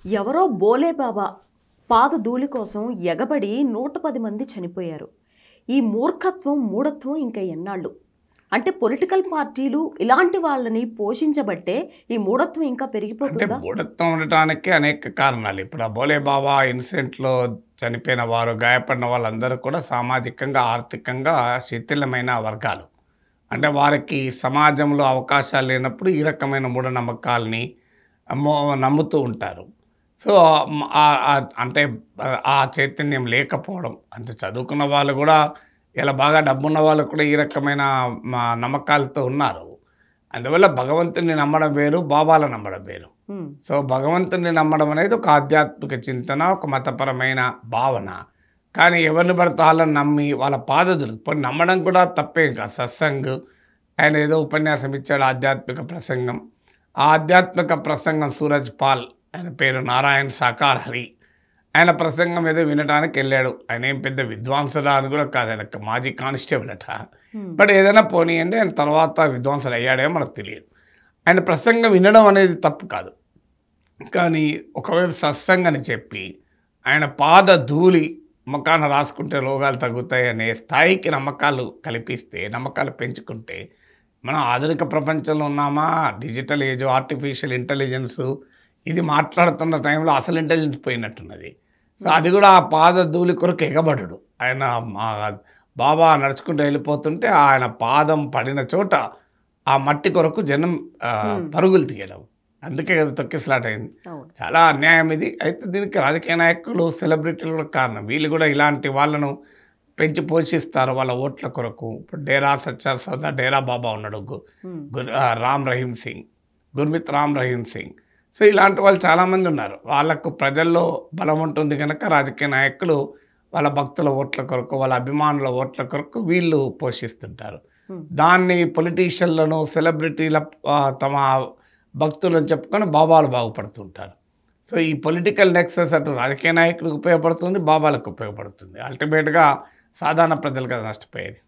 ఎవరో బోలే బాబా పాద ధూళి కోసం ఎగబడి 110 మంది చనిపోయారు. ఈ మూర్ఖత్వం, మూఢత్వం ఇంకా ఎన్నాళ్ళు? అంటే పొలిటికల్ పార్టీలు ఇలాంటి వాళ్ళని పోషించబట్టే ఈ మూఢత్వం ఇంకా అంటే పెరిగిపోతుందా? మూఢత్వం ఉండటానికి అనేక కారణాలు. ఇప్పుడు ఆ బోలే బాబా ఇన్సిడెంట్‌లో చనిపోయిన వారు, గాయపడిన వాళ్ళందరూ కూడా సామాజికంగా, ఆర్థికంగా శిథిలమైన వర్గాలు. అంటే వారికి సమాజంలో అవకాశాలు లేనప్పుడు ఈ రకమైన మూఢనమ్మకాల్ని అమ్మో నమ్ముతూ ఉంటారు. సో, అంటే ఆ చైతన్యం లేకపోవడం. అంటే చదువుకున్న వాళ్ళు గూడా ఇలా బాగా డబ్బున్న వాళ్ళు కూడా ఈ రకమైన నమ్మకాలతో ఉన్నారు. అందువల్ల భగవంతుడిని నమ్మడం వేరు, బాబాలను నమ్మడం వేరు. హ్మ్. సో, భగవంతుడిని నమ్మడం అనేది ఒక ఆధ్యాత్మిక చింతన, ఒక మతపరమైన భావన. కానీ ఎవరిని పడితే వాళ్ళని నమ్మి వాళ్ళ పాదదులు ఇప్పుడు నమ్మడం కూడా తప్పేం కాదు. సత్సంగ్ ఆయన ఏదో ఉపన్యాసం ఇచ్చాడు ఆధ్యాత్మిక ప్రసంగం. ఆ ఆధ్యాత్మిక ప్రసంగం సూరజ్ పాల్ ఆయన పేరు నారాయణ్ సాకార్ హరి. ఆయన ప్రసంగం ఏదో వినడానికి వెళ్ళాడు. ఆయన ఏం పెద్ద విద్వాంసుడా అని కూడా కాదు. ఆయన మాజీ కానిస్టేబుల్ అట. బట్ ఏదైనా పోనీయండి, ఆయన తర్వాత విద్వాంసుడు అయ్యాడేమో మనకు తెలియదు. ఆయన ప్రసంగం వినడం అనేది తప్పు కాదు. కానీ ఒకవైపు సత్సంగని చెప్పి ఆయన పాద ధూళి మొఖాన రాసుకుంటే రోగాలు తగ్గుతాయి అనే స్థాయికి నమ్మకాలు కల్పిస్తే, నమ్మకాలు పెంచుకుంటే మనం ఆధునిక ప్రపంచంలో ఉన్నామా? డిజిటల్ ఏజ్, ఆర్టిఫిషియల్ ఇంటెలిజెన్సు ఇది మాట్లాడుతున్న టైంలో అసలు ఇంటెలిజెన్స్ పోయినట్టున్నది. సో అది కూడా ఆ పాద ధూళి కొరకు ఎగబడడు. ఆయన బాబా నడుచుకుంటూ వెళ్ళిపోతుంటే ఆయన పాదం పడిన చోట ఆ మట్టి కొరకు జనం పరుగులు తీయడం. అందుకే కదా తొక్కిసలాట అయింది. అవును. చాలా అన్యాయం ఇది. అయితే దీనికి రాజకీయ నాయకులు, సెలబ్రిటీలు కూడా కారణం. వీళ్ళు కూడా ఇలాంటి వాళ్ళను పెంచి పోషిస్తారు వాళ్ళ ఓట్ల కొరకు. ఇప్పుడు డేరా సచ్చార్ సౌదా డేరా బాబా ఉన్నాడు, రామ్ రహీం సింగ్, గుర్మిత్ రామ్ రహీం సింగ్. సో ఇలాంటి వాళ్ళు చాలామంది ఉన్నారు. వాళ్ళకు ప్రజల్లో బలం ఉంటుంది కనుక రాజకీయ నాయకులు వాళ్ళ భక్తుల ఓట్ల కొరకు, వాళ్ళ అభిమానుల ఓట్ల కొరకు వీళ్ళు పోషిస్తుంటారు. దాన్ని పొలిటీషియన్లను, సెలబ్రిటీల తమ భక్తులను చెప్పుకొని బాబాలు బాగుపడుతుంటారు. సో ఈ పొలిటికల్ నెక్సెస్ అటు రాజకీయ నాయకులకు ఉపయోగపడుతుంది, బాబాలకు ఉపయోగపడుతుంది. అల్టిమేట్గా సాధారణ ప్రజలకు అది నష్టపోయేది.